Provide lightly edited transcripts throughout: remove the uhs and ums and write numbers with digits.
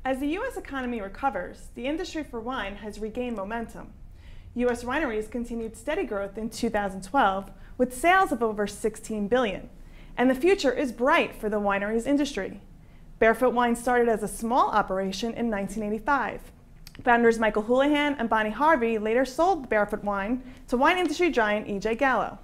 As the U.S. economy recovers, the industry for wine has regained momentum. U.S. wineries continued steady growth in 2012 with sales of over $16 billion. And the future is bright for the wineries industry. Barefoot Wine started as a small operation in 1985. Founders Michael Houlihan and Bonnie Harvey later sold Barefoot Wine to wine industry giant E.J. Gallo.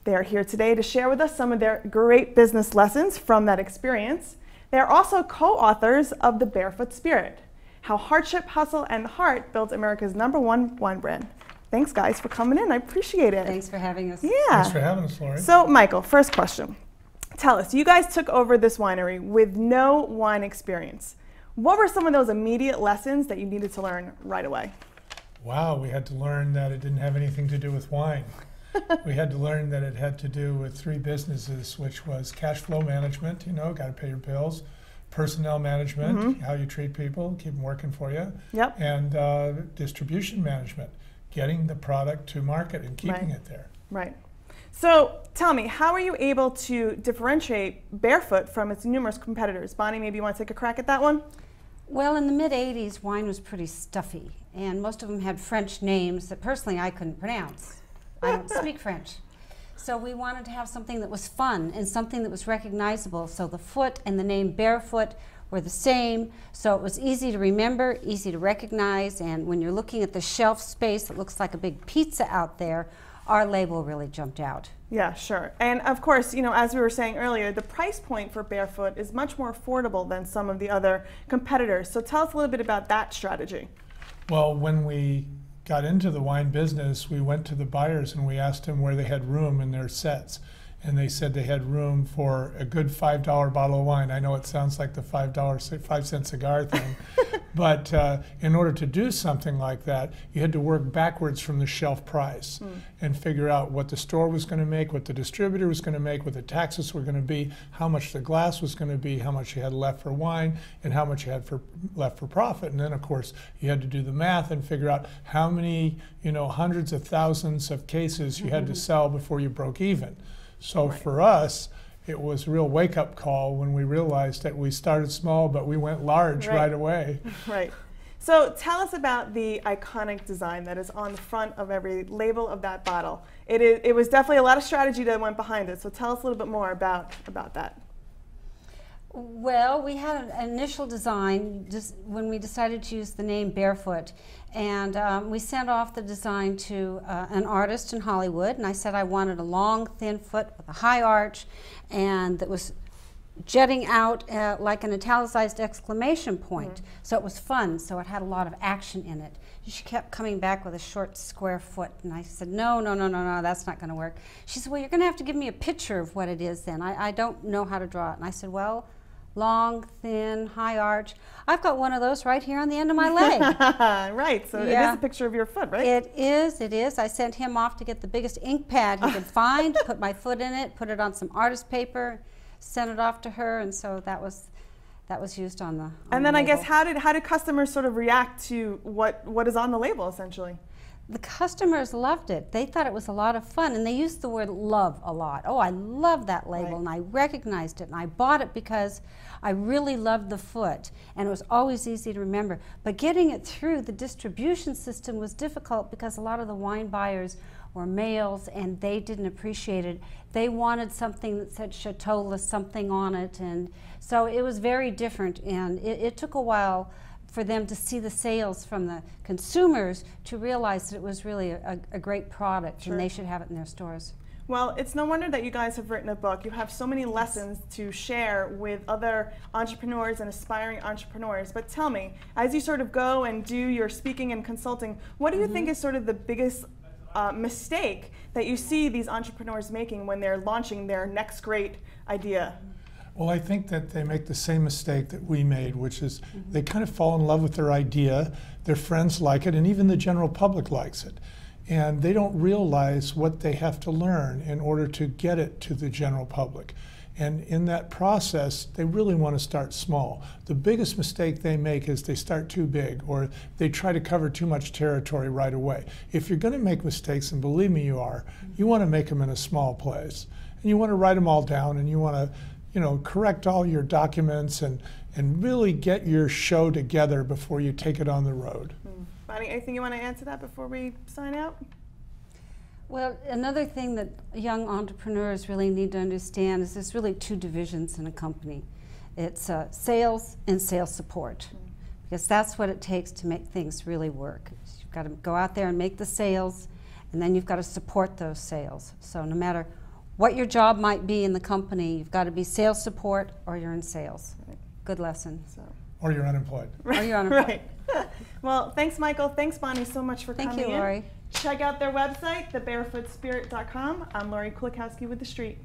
They are here today to share with us some of their great business lessons from that experience. They are also co-authors of The Barefoot Spirit, How Hardship, Hustle, and Heart Built America's #1 wine brand. Thanks, guys, for coming in. I appreciate it. Thanks for having us. Yeah. Thanks for having us, Laurie. So, Michael, first question. Tell us, you guys took over this winery with no wine experience. What were some of those immediate lessons that you needed to learn right away? Wow, we had to learn that it didn't have anything to do with wine. We had to learn that it had to do with three businesses, which was cash flow management, got to pay your bills, personnel management, how you treat people, keep them working for you, and distribution management, getting the product to market and keeping it there. Right. So tell me, how are you able to differentiate Barefoot from its numerous competitors? Bonnie, maybe you want to take a crack at that one? Well, in the mid-'80s, wine was pretty stuffy, and most of them had French names that personally I couldn't pronounce. I don't speak French. So we wanted to have something that was fun and something that was recognizable. So the foot and the name Barefoot were the same, so it was easy to remember, easy to recognize, and when you're looking at the shelf space that looks like a big pizza out there, our label really jumped out. Yeah, sure. And of course, as we were saying earlier, the price point for Barefoot is much more affordable than some of the other competitors. So tell us a little bit about that strategy. Well, when we got into the wine business, we went to the buyers and we asked them where they had room in their sets. And they said they had room for a good $5 bottle of wine. I know it sounds like the $5 cigar thing, but in order to do something like that, you had to work backwards from the shelf price and figure out what the store was going to make, what the distributor was going to make, what the taxes were going to be, how much the glass was going to be, how much you had left for wine, and how much you had left for profit. And then, of course, you had to do the math and figure out how many, hundreds of thousands of cases you had to sell before you broke even. So for us, it was a real wake-up call when we realized that we started small, but we went large right away. Right. So tell us about the iconic design that is on the front of every label of that bottle. It was definitely a lot of strategy that went behind it. So tell us a little bit more about that. Well, we had an initial design just when we decided to use the name Barefoot, and we sent off the design to an artist in Hollywood, and I said I wanted a long, thin foot with a high arch and that was jetting out like an italicized exclamation point. So it was fun, so it had a lot of action in it. She kept coming back with a short, square foot, and I said, no, that's not going to work. She said, well, you're going to have to give me a picture of what it is then. I don't know how to draw it. And I said, well, long, thin, high arch. I've got one of those right here on the end of my leg. Right, so it is a picture of your foot, right? It is. I sent him off to get the biggest ink pad he could find, put my foot in it, put it on some artist paper, sent it off to her, and so that was used on the And then the I label. guess how did customers sort of react to what is on the label essentially? The customers loved it. They thought it was a lot of fun, and they used the word love a lot. Oh, I love that label, and I recognized it, and I bought it because I really loved the foot, and it was always easy to remember. But getting it through the distribution system was difficult because a lot of the wine buyers were males, and they didn't appreciate it. They wanted something that said Chateau something on it, and so it was very different, and it took a while for them to see the sales from the consumers to realize that it was really a great product and they should have it in their stores. Well, it's no wonder that you guys have written a book. You have so many lessons to share with other entrepreneurs and aspiring entrepreneurs. But tell me, as you sort of go and do your speaking and consulting, what do you think is sort of the biggest mistake that you see these entrepreneurs making when they're launching their next great idea? Well, I think that they make the same mistake that we made, which is they kind of fall in love with their idea, their friends like it, and even the general public likes it. And they don't realize what they have to learn in order to get it to the general public. And in that process, they really want to start small. The biggest mistake they make is they start too big, or they try to cover too much territory right away. If you're going to make mistakes, and believe me you are, you want to make them in a small place. And you want to write them all down, and you want to you know, correct all your documents and really get your show together before you take it on the road. Bonnie, anything you want to add to that before we sign out? Well, another thing that young entrepreneurs really need to understand is there's really two divisions in a company. It's sales and sales support, because that's what it takes to make things really work. You've got to go out there and make the sales, and then you've got to support those sales. So no matter what your job might be in the company, you've got to be sales support or you're in sales. Right. Good lesson. So. Or you're unemployed. Or you're unemployed. Right. Well, thanks, Michael. Thanks, Bonnie, so much for coming in. Thank you, Laurie. Check out their website, thebarefootspirit.com. I'm Laurie Kulikowski with TheStreet.